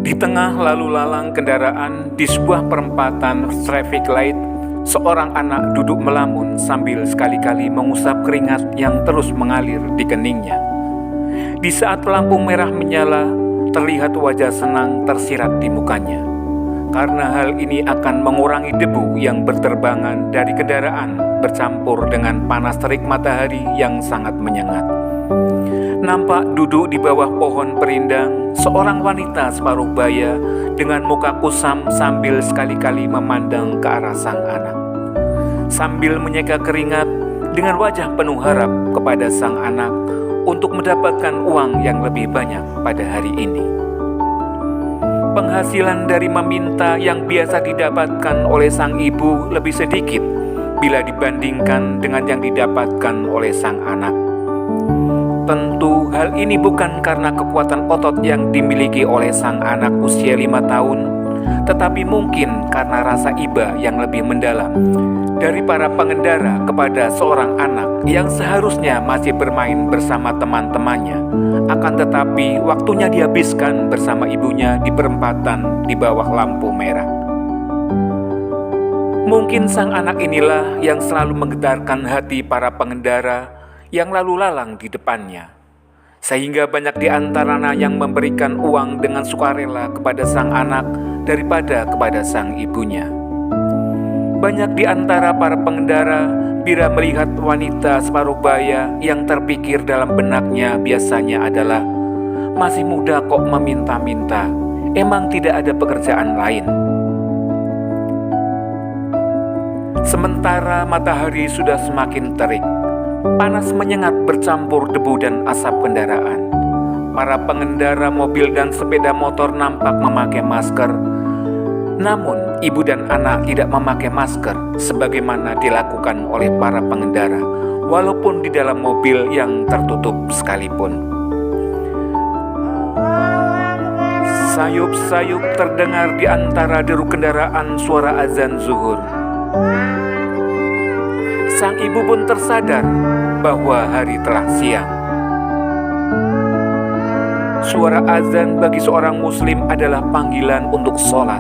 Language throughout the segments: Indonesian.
Di tengah lalu lalang kendaraan di sebuah perempatan traffic light, seorang anak duduk melamun sambil sekali-kali mengusap keringat yang terus mengalir di keningnya. Di saat lampu merah menyala, terlihat wajah senang tersirat di mukanya. Karena hal ini akan mengurangi debu yang berterbangan dari kendaraan bercampur dengan panas terik matahari yang sangat menyengat. Nampak duduk di bawah pohon perindang, seorang wanita separuh baya dengan muka kusam sambil sekali-kali memandang ke arah sang anak. Sambil menyeka keringat dengan wajah penuh harap kepada sang anak untuk mendapatkan uang yang lebih banyak pada hari ini. Penghasilan dari meminta yang biasa didapatkan oleh sang ibu lebih sedikit bila dibandingkan dengan yang didapatkan oleh sang anak. Tentu hal ini bukan karena kekuatan otot yang dimiliki oleh sang anak usia 5 tahun, tetapi mungkin karena rasa iba yang lebih mendalam dari para pengendara kepada seorang anak yang seharusnya masih bermain bersama teman-temannya, akan tetapi waktunya dihabiskan bersama ibunya di perempatan di bawah lampu merah. Mungkin sang anak inilah yang selalu menggetarkan hati para pengendara yang lalu lalang di depannya, sehingga banyak di antaranya yang memberikan uang dengan sukarela kepada sang anak daripada kepada sang ibunya. Banyak di antara para pengendara bila melihat wanita separuh baya yang terpikir dalam benaknya biasanya adalah, masih muda kok meminta-minta, emang tidak ada pekerjaan lain. Sementara matahari sudah semakin terik, panas menyengat bercampur debu dan asap kendaraan. Para pengendara mobil dan sepeda motor nampak memakai masker, namun ibu dan anak tidak memakai masker sebagaimana dilakukan oleh para pengendara, walaupun di dalam mobil yang tertutup sekalipun. Sayup-sayup terdengar di antara deru kendaraan suara azan zuhur. Sang ibu pun tersadar bahwa hari telah siang. Suara azan bagi seorang muslim adalah panggilan untuk sholat.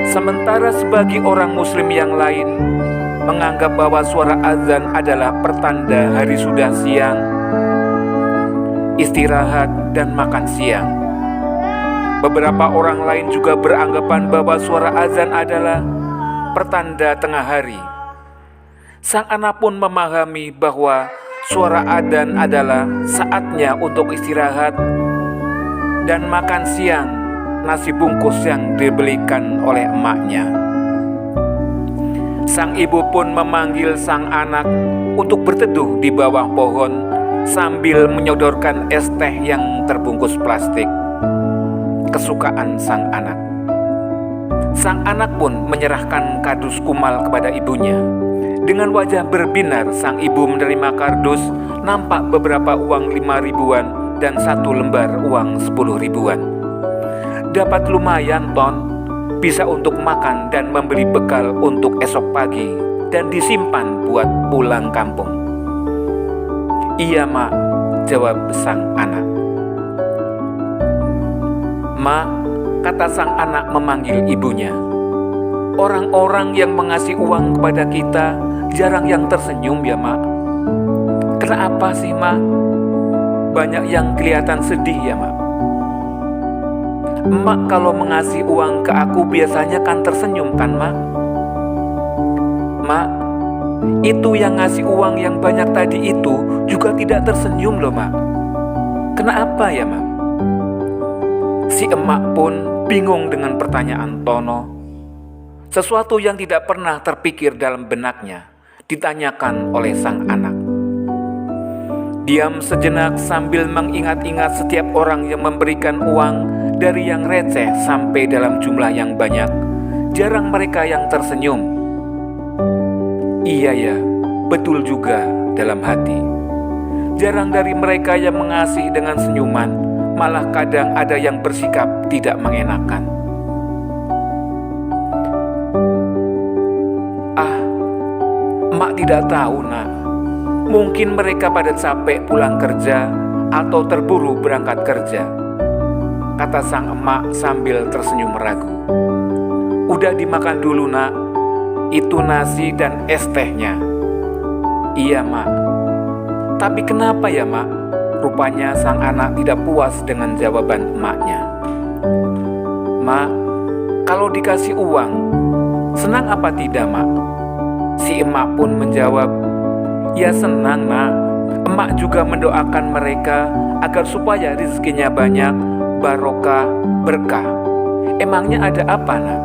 Sementara sebagai orang muslim yang lain menganggap bahwa suara azan adalah pertanda hari sudah siang, istirahat dan makan siang. Beberapa orang lain juga beranggapan bahwa suara azan adalah pertanda tengah hari. Sang anak pun memahami bahwa suara adzan adalah saatnya untuk istirahat dan makan siang nasi bungkus yang dibelikan oleh emaknya. Sang ibu pun memanggil sang anak untuk berteduh di bawah pohon sambil menyodorkan es teh yang terbungkus plastik, kesukaan sang anak. Sang anak pun menyerahkan kardus kumal kepada ibunya. Dengan wajah berbinar, sang ibu menerima kardus, nampak beberapa uang 5 ribuan dan 1 lembar uang 10 ribuan. Dapat lumayan, Ton, bisa untuk makan dan membeli bekal untuk esok pagi dan disimpan buat pulang kampung. Iya, Mak, jawab sang anak. Mak, kata sang anak memanggil ibunya. Orang-orang yang mengasih uang kepada kita jarang yang tersenyum ya, Mak. Kenapa sih, Mak? Banyak yang kelihatan sedih ya, Mak. Mak kalau mengasih uang ke aku biasanya kan tersenyum kan, Mak? Mak, itu yang ngasih uang yang banyak tadi itu juga tidak tersenyum loh, Mak. Kenapa ya, Mak? Si emak pun bingung dengan pertanyaan Tono. Sesuatu yang tidak pernah terpikir dalam benaknya ditanyakan oleh sang anak. Diam sejenak sambil mengingat-ingat setiap orang yang memberikan uang, dari yang receh sampai dalam jumlah yang banyak. Jarang mereka yang tersenyum. Iya ya, betul juga dalam hati. Jarang dari mereka yang mengasih dengan senyuman, malah kadang ada yang bersikap tidak mengenakan. Mak tidak tahu, Nak. Mungkin mereka pada capek pulang kerja atau terburu berangkat kerja. kata sang emak sambil tersenyum ragu. Udah dimakan dulu nak, itu nasi dan es tehnya. Iya mak. Tapi kenapa ya mak? Rupanya sang anak tidak puas dengan jawaban emaknya. Mak, kalau dikasih uang, senang apa tidak mak? Si emak pun menjawab, ya senang nak. Emak juga mendoakan mereka agar supaya rezekinya banyak, barokah, berkah. Emangnya ada apa nak?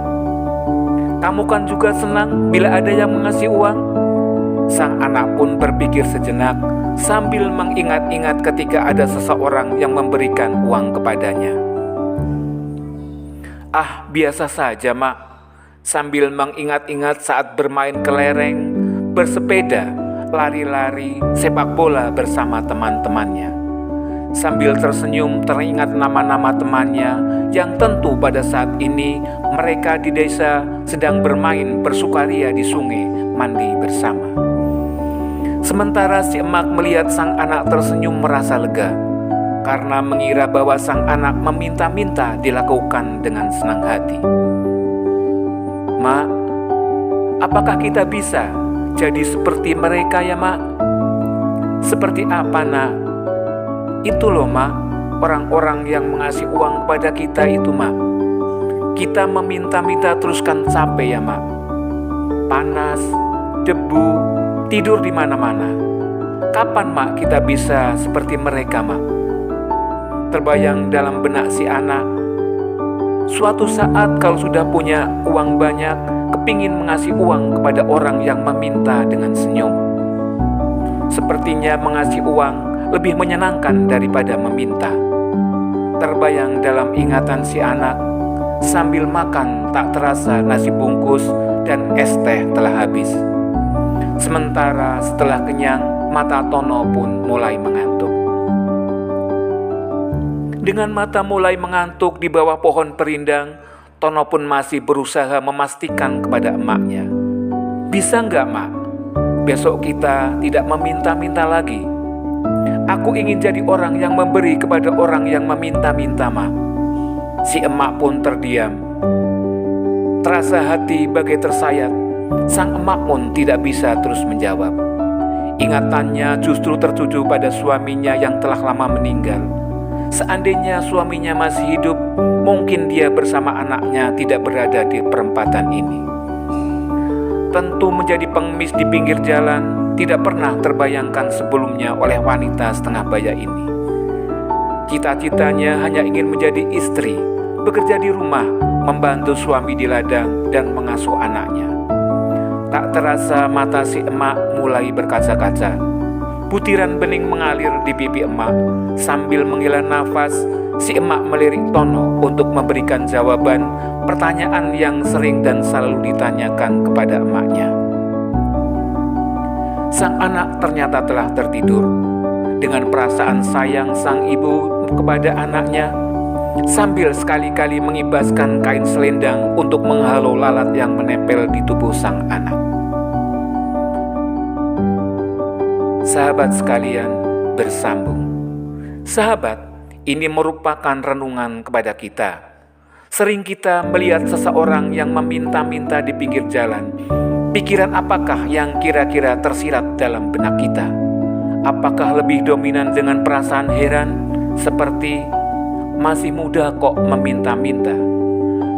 Kamu kan juga senang bila ada yang mengasih uang? Sang anak pun berpikir sejenak sambil mengingat-ingat ketika ada seseorang yang memberikan uang kepadanya. Ah, biasa saja mak. Sambil mengingat-ingat saat bermain kelereng, bersepeda, lari-lari, sepak bola bersama teman-temannya. Sambil tersenyum teringat nama-nama temannya yang tentu pada saat ini mereka di desa sedang bermain bersukaria di sungai mandi bersama. Sementara si emak melihat sang anak tersenyum merasa lega karena mengira bahwa sang anak meminta-minta dilakukan dengan senang hati. Mak, apakah kita bisa jadi seperti mereka ya mak? Seperti apa nak? Itu loh mak, orang-orang yang mengasih uang pada kita itu mak. Kita meminta-minta teruskan sampai ya mak. Panas, debu, tidur di mana-mana. Kapan mak kita bisa seperti mereka mak? Terbayang dalam benak si anak. Suatu saat kalau sudah punya uang banyak, kepingin mengasih uang kepada orang yang meminta dengan senyum. Sepertinya mengasih uang lebih menyenangkan daripada meminta. Terbayang dalam ingatan si anak, sambil makan tak terasa nasi bungkus dan es teh telah habis. Sementara setelah kenyang, mata Tono pun mulai mengantuk. Dengan mata mulai mengantuk di bawah pohon perindang, Tono pun masih berusaha memastikan kepada emaknya. Bisa nggak mak? Besok kita tidak meminta-minta lagi. Aku ingin jadi orang yang memberi kepada orang yang meminta-minta mak. Si emak pun terdiam. Terasa hati bagai tersayat. Sang emak pun tidak bisa terus menjawab. Ingatannya justru tertuju pada suaminya yang telah lama meninggal. Seandainya suaminya masih hidup, mungkin dia bersama anaknya tidak berada di perempatan ini. Tentu menjadi pengemis di pinggir jalan tidak pernah terbayangkan sebelumnya oleh wanita setengah baya ini. Cita-citanya hanya ingin menjadi istri, bekerja di rumah, membantu suami di ladang dan mengasuh anaknya. Tak terasa mata si emak mulai berkaca-kaca. Butiran bening mengalir di pipi emak. Sambil menghela nafas, si emak melirik Tono untuk memberikan jawaban pertanyaan yang sering dan selalu ditanyakan kepada emaknya. Sang anak ternyata telah tertidur. Dengan perasaan sayang sang ibu kepada anaknya, sambil sekali-kali mengibaskan kain selendang untuk menghalau lalat yang menempel di tubuh sang anak. Sahabat sekalian, bersambung. Sahabat, ini merupakan renungan kepada kita. Sering kita melihat seseorang yang meminta-minta di pinggir jalan. Pikiran apakah yang kira-kira tersirat dalam benak kita? Apakah lebih dominan dengan perasaan heran, seperti masih muda kok meminta-minta?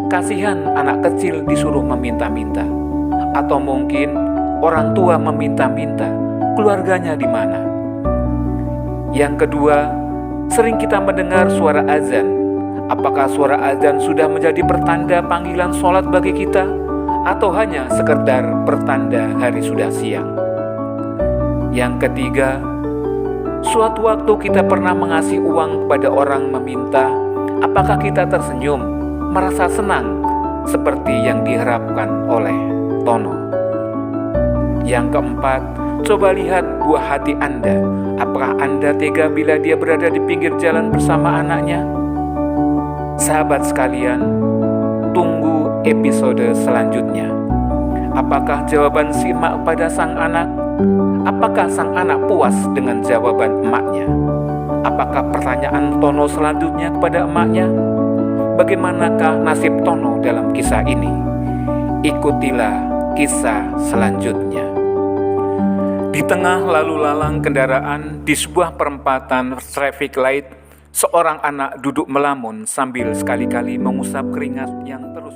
Kasihan anak kecil disuruh meminta-minta. Atau mungkin orang tua meminta-minta, keluarganya di mana? Yang kedua, sering kita mendengar suara azan. Apakah suara azan sudah menjadi pertanda panggilan sholat bagi kita? Atau hanya sekedar pertanda hari sudah siang? Yang ketiga, suatu waktu kita pernah mengasih uang kepada orang meminta. Apakah kita tersenyum, merasa senang, seperti yang diharapkan oleh Tono? Yang keempat, coba lihat buah hati Anda. Apakah Anda tega bila dia berada di pinggir jalan bersama anaknya? Sahabat sekalian, tunggu episode selanjutnya. Apakah jawaban si emak pada sang anak? Apakah sang anak puas dengan jawaban emaknya? Apakah pertanyaan Tono selanjutnya kepada emaknya? Bagaimanakah nasib Tono dalam kisah ini? Ikutilah kisah selanjutnya. Di tengah lalu lalang kendaraan di sebuah perempatan traffic light, seorang anak duduk melamun sambil sekali-kali mengusap keringat yang terus